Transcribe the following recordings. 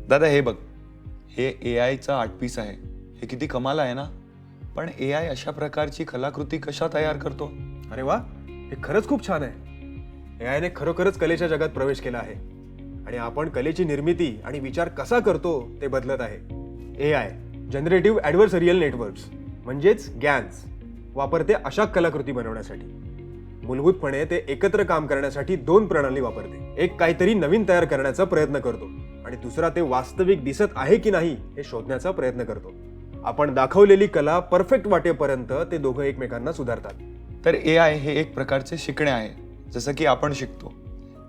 दादा हे बघ, हे AI चं आर्ट पीस आहे. हे किती कमाल आहे ना. पण AI अशा प्रकारची कलाकृती कशा तयार करतो? अरे वा, हे खरंच खूप छान आहे. AI ने खरोखरच कलेच्या जगात प्रवेश केला आहे आणि आपण कलेची निर्मिती आणि विचार कसा करतो ते बदलत आहे. AI जनरेटिव्ह ॲडव्हर्सरियल नेटवर्क्स म्हणजेच गॅन्स वापरते अशा कलाकृती बनवण्यासाठी. मूलभूतपणे ते एकत्र काम करण्यासाठी दोन प्रणाली वापरते. एक काहीतरी नवीन तयार करण्याचा प्रयत्न करतो आणि दुसरा ते वास्तविक दिसत आहे की नाही हे शोधण्याचा प्रयत्न करतो. आपण दाखवलेली कला परफेक्ट वाटेपर्यंत ते दोघं एकमेकांना सुधारतात. तर AI हे एक प्रकारचे शिकणे आहे. जसं की आपण शिकतो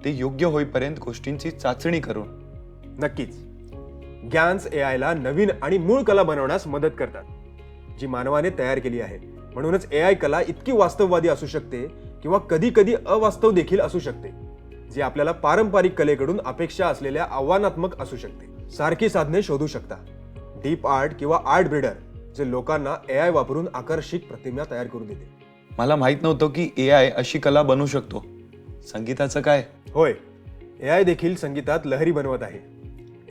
ते योग्य होईपर्यंत गोष्टींची चाचणी करून. नक्कीच गॅन्स AI ला नवीन आणि मूळ कला बनवण्यास मदत करतात जी मानवाने तयार केली आहे. म्हणूनच AI कला इतकी वास्तववादी असू शकते किंवा कधी कधी अवास्तव देखील असू शकते, जी आपल्याला पारंपरिक कलेकडून अपेक्षा असलेल्या आव्हानात्मक असू शकते. सारखी साधने शोधू शकता. डीप आर्ट किंवा आर्ट ब्रीडर जे लोकांना AI वापरून आकर्षक प्रतिमा तयार करून देते. मला माहित नव्हतं की AI अशी कला बनवू शकतो. संगीताचं काय? होय, AI देखील संगीतात लहरी बनवत आहे.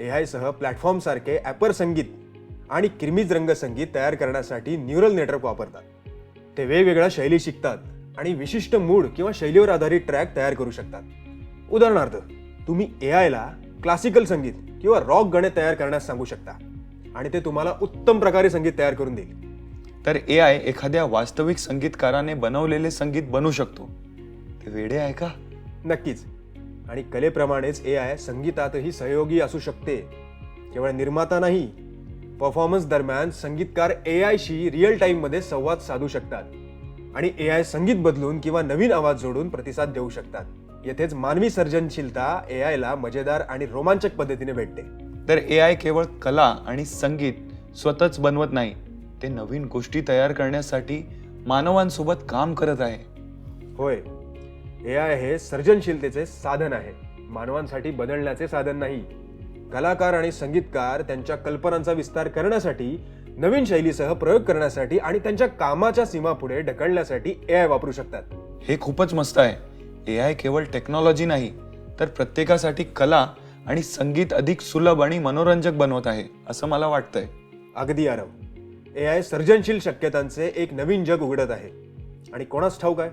AI सह प्लॅटफॉर्म सारखे ॲपर संगीत आणि किरमिज रंग संगीत तयार करण्यासाठी न्यूरल नेटवर्क वापरतात. ते वेगवेगळ्या शैली शिकतात आणि विशिष्ट मूड किंवा शैलीवर आधारित ट्रॅक तयार करू शकतात. उदाहरणार्थ, तुम्ही AI ला क्लासिकल संगीत किंवा रॉक गाणे तयार करण्यास सांगू शकता आणि ते तुम्हाला उत्तम प्रकारे संगीत तयार करून देईल. तर AI एखाद्या वास्तविक संगीतकाराने बनवलेले संगीत बनवू शकतो. ते वेडे आहे का? नक्कीच. आणि कलेप्रमाणेच AI संगीतातही सहयोगी असू शकते. केवळ निर्माता नाही, परफॉर्मन्स दरम्यान संगीतकार AI शी रिअल टाइम मध्ये संवाद साधू शकतात आणि AI संगीत बदलून किंवा नवीन आवाज जोडून प्रतिसाद देऊ शकतात. येथेच मानवी सर्जनशीलता AI ला मजेदार आणि रोमांचक पद्धतीने भेटते. तर AI केवळ कला आणि संगीत स्वतःच बनवत नाही, ते नवीन गोष्टी तयार करण्यासाठी मानवांसोबत काम करत आहे. होय, AI हे सर्जनशीलतेचे साधन आहे, मानवांसाठी बदलण्याचे साधन नाही. कलाकार आणि संगीतकार त्यांच्या कल्पनांचा विस्तार करण्यासाठी, नवीन शैलीसह प्रयोग करण्यासाठी आणि त्यांच्या कामाच्या सीमा पुढे ढकलण्यासाठी AI वापरू शकतात. हे खूपच मस्त आहे. AI केवळ टेक्नॉलॉजी नाही, तर प्रत्येकासाठी कला आणि संगीत अधिक सुलभ आणि मनोरंजक बनवत आहे, असं मला वाटतंय. अगदी आरव, AI सर्जनशील शक्यतांचे एक नवीन जग उघडत आहे. आणि कोणास ठाऊक आहे,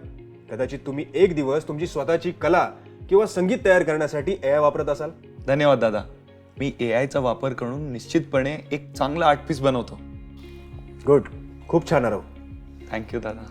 कदाचित तुम्ही एक दिवस तुमची स्वतःची कला किंवा संगीत तयार करण्यासाठी AI वापरत असाल. धन्यवाद दादा. मी AI चा वापर करून निश्चितपणे एक चांगला आर्ट पीस बनवतो. गुड, खूप छान आरव. थँक्यू दादा.